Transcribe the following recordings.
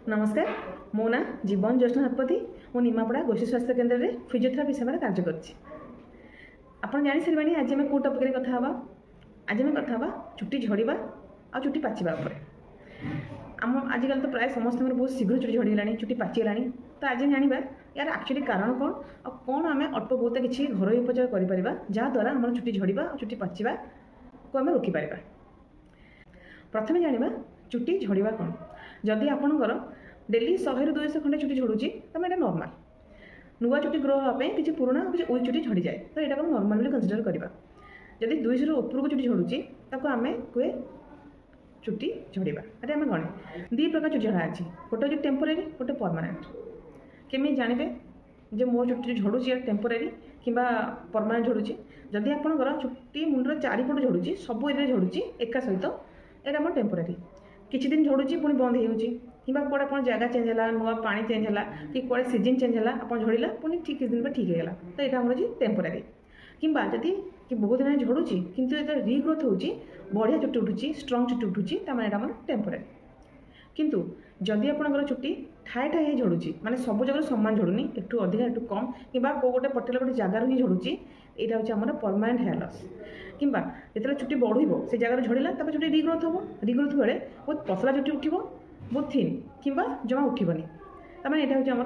नमस्कार मो ना जीवन ज्येष्ठ शतपथी मो निमापड़ा गोष्ठी स्वास्थ्य केन्द्र में फिजियोथेरापी सेवा कार्य कर जानी सारे आज आम कौ टपिक कथा आज आम कथा चुट्टी झड़वा आ चुट्टी पाचिबा आम आजिकल तो प्राय समस्त बहुत शीघ्र चुट्टी झड़गला चुट्टी पाचिगला तो आज जाना यार एक्चुअली कारण कौन और कौन आम अल्प बहुत किसी घर उपचार कर जहाँद्वारा आम चुट्टी झड़वा और चुट्टी पाचिबा को आम रोकीपर। प्रथम जाना चुट्टी झड़वा कौन जदि आपणकर डेली 100 ରୁ 200 खंडे चुट्टी झड़ूची तो ये नॉर्मल नुआ चुट्टी ग्रो हाँपी किसी पुराना किसी ओल्ड चुट्टी झड़ी जाए तो यहाँ नॉर्मल बोली कंसीडर करवा। जदि 200 ରୁ उपरको चुट्टी झड़ूची ताको आम कहे चुट्टी झड़वा। अरे आम गणे दी प्रकार चुट्टी झड़ा अच्छी गोटे हूँ टेम्पोरारी गोटे परमानेंट। केमी जानवे जे मो चुट्टी झड़ूची टेम्पोरारी कि परमानेंट झड़ूची जदि आपंकर चुट्टी मुंडर 4 पट झड़ूची सब एरिया झड़ूची एका सहित यहाँ आम टेम्पोरारी किछि दिन झड़ूची पुणी बंद होउची कि कौड़े आप जगह चेंज है नुआ पा चेंज है कि कौड़े सीजन चेंज है आप झड़ला पुणी ठीक किसी दिन ठीक है तो यहाँ हमारे टेम्पोरारी कि जदि कि बहुत दिन झड़ूची किंतु ये रिग्रोथ होची बढ़िया चुट्टी उठुची स्ट्रंग चुट्टी उठुची तार टेम्पोरारी। किंतु जदि आपंकर चुट्टी ठाए ठाए झड़ूची माने सब जगह सामान झड़ूनी एकटू अधिक एकटू कम कि कौ गोटे पर्टिकुलर गोटे जगार ही झड़ूची यहाँ हूँ आम परमानेंट हेयर लॉस कि जो चुट्टी बढ़ से जगार झड़ला चुट्टी रिग्रोथ हम रिग्रोथ बेले बहुत पतला चुट्टी उठो बहुत थिन कि जमा उठबनी तमें यहाँ हूँ आम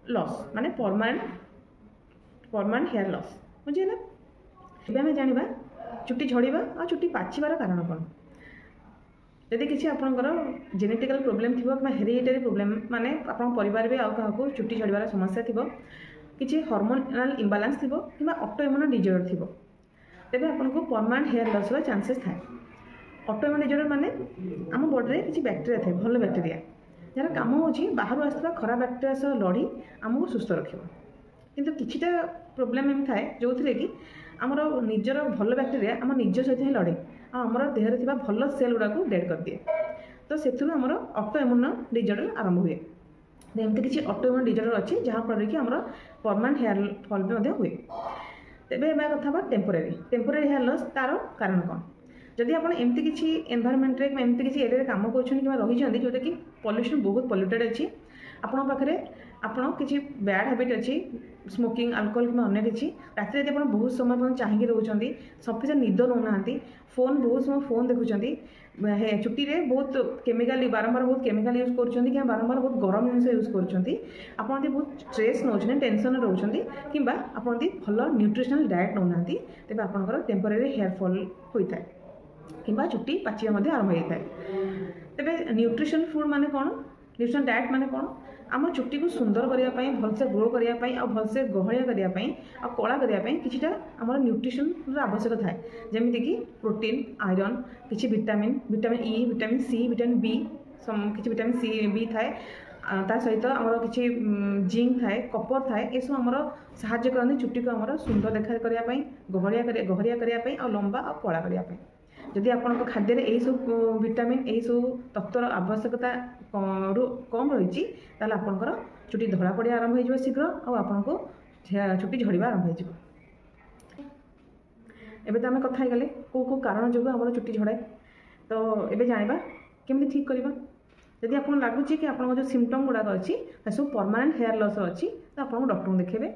लॉस माने परमानेंट हेयर लॉस बुझेगा। एवं आम जाना चुट्टी झड़वा और चुट्टी पाचिबार कारण कौन जदि किसी आपंकर जेनेटिकल प्रोब्लेम थी कि हेरिडिटरी प्रोब्लेम माने आप परिवार भी आउ चुट्टी झड़वार समस्या थी किसी हार्मोनल इम्बालांस थी कि ऑटोइम्यून डिजॉर्डर थी तेरे आपको परमानेंट हेयर लॉस चांसेस थाए। ऑटोइम्यून डिजॉर्डर माने आम बॉडी में किसी बैक्टेरिया थाए भल बैक्टेरिया जार कम हो बाहर आसवा खराब बैक्टेरिया सह लड़ी आमको सुस्थ रखियो किंतु किछिटा प्रोब्लेम एम थाए जो थे कि आमर निजर भल बैक्टेरिया आम निज सहित ही लड़े आमर देहरे थिबा भल सेल गुड़ा को डेड कर दिए तो से आमर ऑटोइम्यून डिजॉर्डर आरंभ हुए। एमती किसी ऑटोइम्यून डिजॉर्डर अच्छी जहाँफल कि आमर परमानेंट हेयर फॉल भी हुए। तेबे एबे कथा टेम्पोरारी हेयर लॉस तार कारण कौन जदि आप एमती किसी एनवायरनमेंट रे एमती किसी एरिया काम कर जोटा कि पॉल्यूशन बहुत पॉल्यूटेड अच्छी आपण पाखे आपड़ किसी बैड हैबिट अच्छी स्मोकिंग अल्कोहल कि अन्य किसी राति आप बहुत समय चाहिए रोचान सफिशिएंट निद नौना फोन बहुत समय फोन देखुं चुट्टी रे बहुत केमिकल बारंबार बहुत केमिकल यूज कर बारंबार बहुत गरम जिन यूज कर बहुत स्ट्रेस नौ टेंशन रोचान कि भल न्यूट्रिशनल डाएट नौना तेज आपंकर टेम्पोरारी हेयर फॉल होता है कि चुट्टी पाचिबा आरंभ होता है। तेबे न्यूट्रिशन फूड माने कौन न्यूट्रिशन डाएट माने कौन आम चुट्टी को सुंदर करने भलसे ग्रो करने और भलसे गहलिया करने और कला करने किसीटा आम न्यूट्रिशन आवश्यक थाए जमीती कि प्रोटीन आयरन किसी vitamin E vitamin C vitamin B किसी विटामिन सी बी थाए ता सहित आमर किसी जिंक थाए कपर थाए ये सब आमर साहाय्य करते चुट्टी को आमर सुंदर देखा करने गहलिया करने और लंबा और कला करने। जदि आपण खाद्य यही सब विटामिन यही सब तत्वर आवश्यकता कम रही आपंकर चुट्टी धड़ा पड़िया आरंभ हो शीघ्र और आपन को चुट्टी झड़वा आरंभ हो। एबे तो आम कथा गले कौ कारण जो आम चुट्टी झड़ाए तो एबे जाना केमती ठीक करवा। जदि आपको लगुच कि आप जो सिम्पटम गुड़ाक अच्छी सब परमानेंट हेयर लॉस अच्छी तो आप डॉक्टर को देखेबे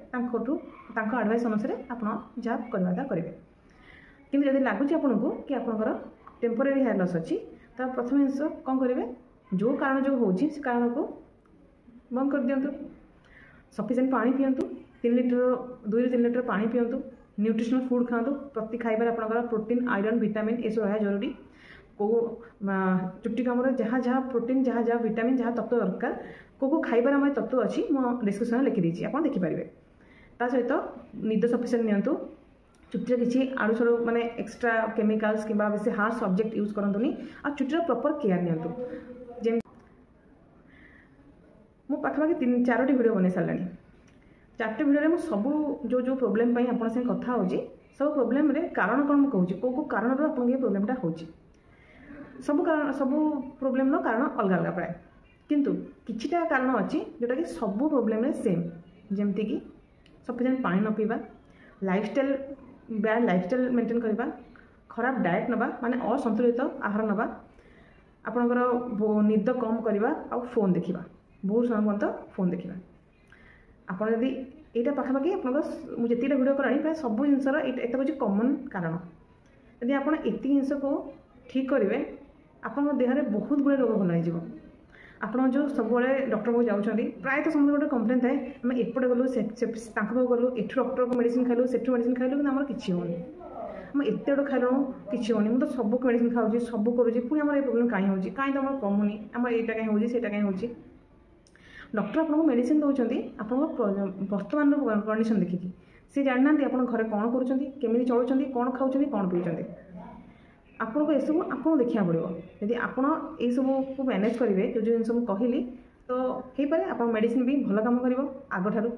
एडवाइस अनुसार आप जहाँ करवा करेंगे। किंतु जदि लगुच आपको कि आपंकर टेम्पोरारी हेयर लॉस अच्छी तो प्रथम जिन कौन करेंगे जो कारण जो हो कारण को बंद कर दिंतु सफिशिएंट पानी पिंतु 2 ରୁ 3 लीटर पानी पिंतु न्यूट्रिशनल फूड खातु प्रति खाइबार आपंकर प्रोटीन आयरन विटामिन ये सब रहा जरूरी को चुट्टी कामर जहाँ जहाँ प्रोटीन जहाँ जहाँ विटामिन जहाँ तत्व दरकार को खाइबार आम तत्व अच्छी मो डिस्क्रिप्शन लिखिदी आप देखिपारे ता सहित निद सफिशिएंट नियंतु चुट्टी किसी आड़ू छड़ू माने एक्सट्रा केमिकल्स कि बेसी हार्श सब्जेक्ट यूज करतुनी आ चुट्टीर प्रॉपर केयर नियंतु जेम मो पाखापाखि 3-4टी वीडियो बन सारे 4टी वीडियो में सब जो प्रोब्लेम आप कथा हो सब प्रोब्लेम रे कारण कौन मुझे कौ कारण आप प्रोब्लेमटा हो सब कारण सब प्रोब्लेम कारण अलग अलग प्राय किंतु किछिटा कारण अच्छी जोटा कि सब प्रोब्लेम रे सेम जमती कि सफिशिएंट पानी न पीवा लाइफस्टाइल बैड लाइफस्टाइल मेंटेन करवा खराब डाएट नवा माने असंतुलित आहार नवा ଆପଣଙ୍କର ନିଦ କମ୍ କରିବା ଆଉ ଫୋନ୍ ଦେଖିବା, ବହୁତ ସମୟ ପର୍ଯ୍ୟନ୍ତ ଫୋନ୍ ଦେଖିବା। ଆପଣ ଯଦି ଏଇଟା ପାଖାପାଖି ଆପଣଙ୍କର ମୁଁ ଯେତିକିଟା ଭିଡ଼ିଓ କଲାଣି ପ୍ରାୟ ସବୁ ଜିନିଷର ଏଇଟା ହେଉଛି କମନ୍ କାରଣ। ଯଦି ଆପଣ ଏତିକି ଜିନିଷକୁ ଠିକ୍ କରିବେ ଆପଣଙ୍କ ଦେହରେ ବହୁତ ଗୁଡ଼ିଏ ରୋଗ ଭଲ ହେଇଯିବ। ଆପଣ ଯେଉଁ ସବୁବେଳେ ଡକ୍ଟରକୁ ଯାଉଛନ୍ତି ପ୍ରାୟତଃ ସମସ୍ତେ ଗୋଟେ କମ୍ପ୍ଲେନ୍ ଥାଏ, ଆମେ ଏପଟେ ଗଲୁ ତାଙ୍କ ପାଖକୁ ଗଲୁ, ଏଠୁ ଡକ୍ଟରକୁ ମେଡ଼ିସିନ୍ ଖାଇଲୁ, ସେଠୁ ମେଡ଼ିସିନ୍ ଖାଇଲୁ, କିନ୍ତୁ ଆମର କିଛି ହେଉନି। ଆମେ ଏତେ ବଡ଼ ଖାଇଲୁଣୁ କିଛି ହେଉନି, ମୁଁ ତ ସବୁ ମେଡ଼ିସିନ୍ ଖାଉଛି, ସବୁ କରୁଛି, ପୁଣି ଆମର ଏ ପ୍ରୋବ୍ଲେମ୍ କାହିଁ ହେଉଛି, କାହିଁ ତ ଆମର କମୁନି, ଆମର ଏଇଟା କାହିଁ ହେଉଛି, ସେଇଟା କାହିଁ ହେଉଛି। ଡକ୍ଟର ଆପଣଙ୍କୁ ମେଡ଼ିସିନ୍ ଦେଉଛନ୍ତି ଆପଣଙ୍କ ବର୍ତ୍ତମାନର କଣ୍ଡିସନ୍ ଦେଖିକି। ସେ ଜାଣିନାହାନ୍ତି ଆପଣ ଘରେ କ'ଣ କରୁଛନ୍ତି, କେମିତି ଚଳୁଛନ୍ତି, କ'ଣ ଖାଉଛନ୍ତି, କ'ଣ ପିଉଛନ୍ତି। ଆପଣଙ୍କୁ ଏସବୁ ଆପଣଙ୍କୁ ଦେଖିବାକୁ ପଡ଼ିବ। ଯଦି ଆପଣ ଏଇସବୁକୁ ମ୍ୟାନେଜ୍ କରିବେ, ଯେଉଁ ଜିନିଷ ମୁଁ କହିଲି, ତ ହେଇପାରେ ଆପଣ ମେଡ଼ିସିନ୍ ବି ଭଲ କାମ କରିବ ଆଗଠାରୁ।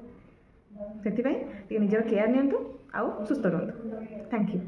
ସେଥିପାଇଁ ଟିକେ ନିଜର କେୟାର ନିଅନ୍ତୁ ଆଉ ସୁସ୍ଥ ରୁହନ୍ତୁ। Thank you.